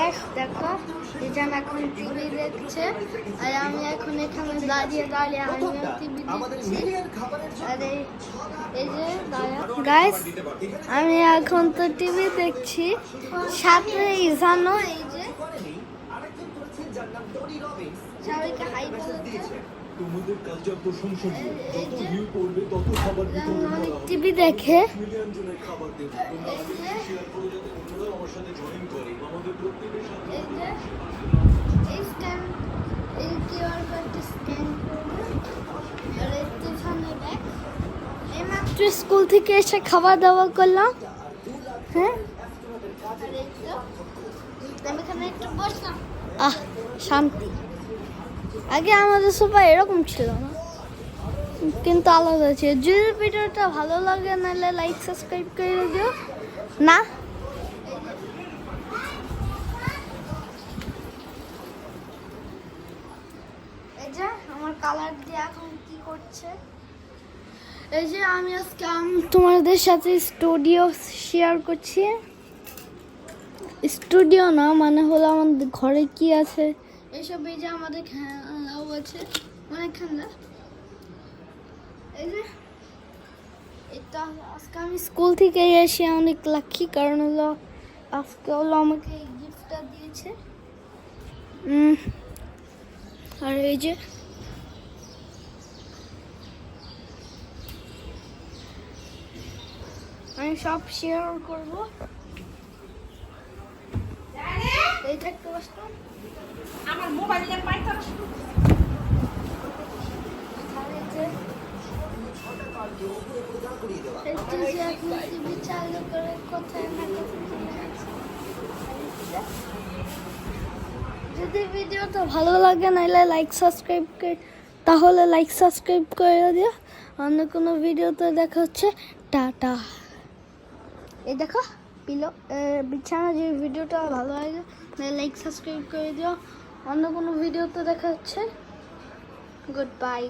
guys দেখো এটা এখন টিভি দেখছে আর আমি এখন এখানে দাঁড়িয়ে আমি টিভি দেখছি আর এই যে গাইস আমি এখন তো টিভি দেখছি সাথে ইজানো এই যে সবাইকে হাই বলতে তোমাদের কাজটা প্রশংসনীয় যত ভিউ করবে তত খাবার বিতরণ করা হবে টিভি দেখে মিলিয়ন জনের খাবার দেব তোমরা ভিডিও শেয়ার করো যাতে অন্যরাও আমার সাথে জয়েন করে আমাদের প্রত্যেকের সাথে এই স্ক্যান এই কিউআর কোডটা স্ক্যান করবে আর একটু সামনে ব্যাক এইমাত্র স্কুল থেকে এসে খাওয়া দাওয়া করলাম হ্যাঁ আর এই তো আমি এখানে একটু বসলাম শান্তি আগে আমাদের সবাই এরকম ছিল না কিন্তু আলাদা আছে যদি ভিডিওটা ভালো লাগে নাহলে লাইক সাবস্ক্রাইব করে দিও না এই যে আমার কালার দিয়ে এখন কি করছে এই যে আমি আজকে তোমাদের সাথে স্টুডিও শেয়ার করছি স্টুডিও না মানে হলো আমাদের ঘরে কি আছে এইসব এই যে আমাদের খেলাও আছে অনেক খেলা এই যে এটা আজকে আমি স্কুল থেকে এসে অনেক লাকি কারণ হলো আজকে হলো আমাকে এই গিফটটা দিয়েছে আর এই যে আমি সব শেয়ার করবো এইটা একটু বসতাম আমার মোবাইলে পাইতাম যদি ভিডিওটা ভালো লাগে নাহলে লাইক সাবস্ক্রাইব করে তাহলে লাইক সাবস্ক্রাইব করে দিও অন্য কোনো ভিডিওতে দেখা হচ্ছে টাটা এই দেখো পিলো বিছানা যে ভিডিওটা ভালো লাগে লাইক সাবস্ক্রাইব করে দিও অন্য কোনো ভিডিওতে দেখা হচ্ছে গুড বাই